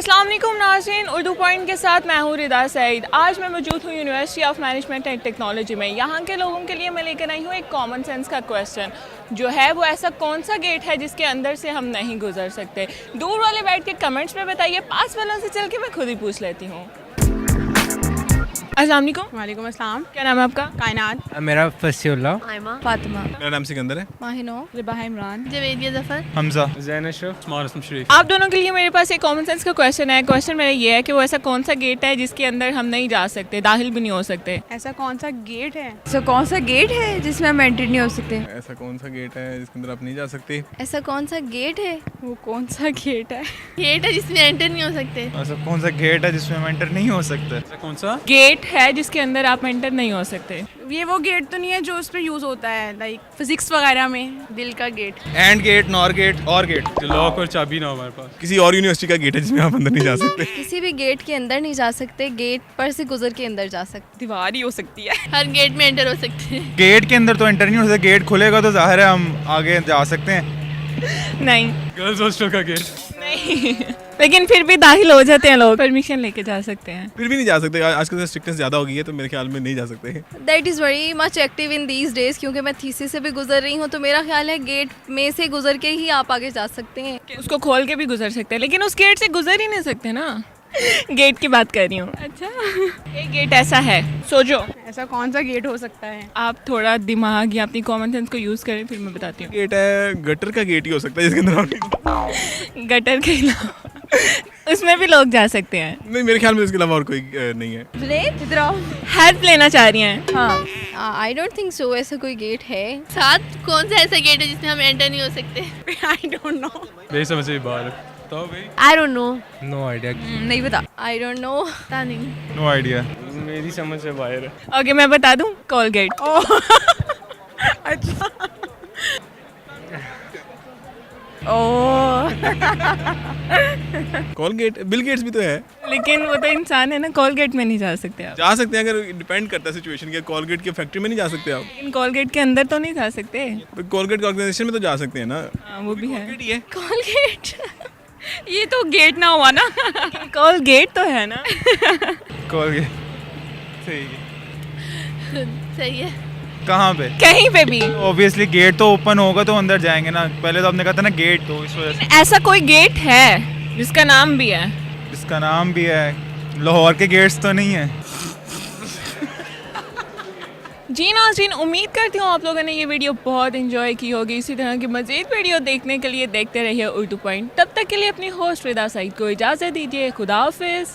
अस्सलाम वालेकुम नाज़रीन, उर्दू पॉइंट के साथ मैं हूँ रिदा सईद। आज मैं मौजूद हूँ university of management and technology में। यहाँ के लोगों के लिए मैं लेकर आई हूँ एक कॉमन सेंस का क्वेश्चन, जो है वो ऐसा कौन सा गेट है जिसके अंदर से हम नहीं गुजर सकते। दूर वाले बैठ के कमेंट्स में बताइए, पास वालों से चल के मैं खुद ही पूछ लेती हूँ। अस्सलाम वालेकुम। वालेकुम अस्सलाम। क्या नाम है आपका? कायनात। मेरा फसीउल्ला। आयमा। फातिमा। मेरा नाम सिकंदर है। माहिनो। रिबा इमरान। जवेदिया जफर। हमजा। ज़ैन अशरफ। शरीफ। आप दोनों के लिए मेरे पास एक कॉमन सेंस का क्वेश्चन है। क्वेश्चन मेरा ये है कि वो ऐसा कौन सा गेट है जिसके अंदर हम नहीं जा सकते, दाखिल भी नहीं हो सकते। ऐसा कौन सा गेट है? ऐसा कौन सा गेट है जिसमें हम एंट्री नहीं हो सकते? ऐसा कौन सा गेट है जिसके अंदर आप नहीं जा सकते? ऐसा कौन सा गेट है? वो कौन सा गेट है? गेट है जिसमें एंटर नहीं हो सकते। ऐसा कौन सा गेट है जिसमें हम एंटर नहीं हो सकते? ऐसा कौन सा गेट है जिसके अंदर आप एंटर नहीं हो सकते। ये वो गेट तो नहीं है जो उस पर यूज होता है लाइक फिजिक्स वगैरह में? दिल का gate. And gate, nor gate, और गेट? लॉक और चाबी ना हमारे पास। किसी और यूनिवर्सिटी का गेट है जिसमें आप अंदर नहीं जा सकते? किसी भी गेट के अंदर नहीं जा सकते, गेट पर से गुजर के अंदर जा सकते। दीवार ही हो सकती है। हर गेट में एंटर हो सकते हैं। गेट के अंदर तो एंटर नहीं हो सकता, गेट खुलेगा तो जाहिर है हम आगे जा सकते हैं। नहीं गर्ल्स हॉस्टल का गेट। नहीं लेकिन फिर भी दाखिल हो जाते हैं लोग, परमिशन लेके जा सकते हैं। फिर भी नहीं जा सकते। आजकल स्ट्रिक्टनेस ज़्यादा हो गई है तो मेरे ख्याल में नहीं जा सकते। That is very much active in these days, क्योंकि मैं थीसिस से भी गुजर रही हूँ, तो मेरा ख्याल है गेट में से गुजर के ही आप आगे जा सकते हैं। उसको खोल के भी गुजर सकते हैं, लेकिन उस गेट से गुजर ही नहीं सकते ना। गेट की बात कर रही हूँ। अच्छा, एक गेट ऐसा है, सोचो। ऐसा कौन सा गेट हो सकता है? आप थोड़ा दिमाग या अपनी कॉमन सेंस को यूज़ करें, फिर मैं बताती हूँ। गेट है, गटर का गेट ही हो सकता है जिसके अंदर आप गटर के अलावा उसमें भी लोग जा सकते हैं। नहीं, मेरे ख्याल में इसके अलावा और कोई नहीं है। इधर आओ। हेल्प लेना चाह रही हैं? हाँ, आई डोंट थिंक सो ऐसा कोई गेट है। साथ कौन सा ऐसा गेट है जिसमें हम एंटर नहीं हो सकते? I don't know. मेरी समझ से बाहर है। बताओ भाई। I don't know. No idea. नहीं बता। I don't know. पता नहीं। No idea. मेरी समझ से बाहर है। ओके, मैं बता दूँ, कोलगेट। अच्छा। ओह। कॉलगेट, बिल गेट्स भी तो है। लेकिन वो तो इंसान है ना, कोलगेट में नहीं जा सकते आप। जा सकते हैं, अगर डिपेंड करता है सिचुएशन के। कॉलगेट की फैक्ट्री में नहीं जा सकते आप। लेकिन कोलगेट के अंदर तो नहीं जा सकते। तो कॉलगेट के ऑर्गेनाइजेशन में तो जा सकते हैं ना। हाँ, वो भी है। ही है। कोलगेट। ये तो गेट ना हुआ ना। कोलगेट तो है ना। कोलगेट सही है। सही है। कहाँ पे? कहीं पे भी। ऑब्वियसली गेट तो ओपन होगा तो अंदर जाएंगे ना। पहले तो आपने कहा था ना गेट, तो इस वजह से। ऐसा कोई गेट है जिसका नाम भी है? इसका नाम भी है। लाहौर के गेट्स तो नहीं है। जी नाज़रीन, उम्मीद करती हूँ आप लोगों ने ये वीडियो बहुत एंजॉय की होगी। इसी तरह की मज़ीद वीडियो देखने के लिए देखते रहिए उर्दू पॉइंट। तब तक के लिए अपनी होस्ट रिदा सईद को इजाज़त दीजिए। खुदा हाफिज़।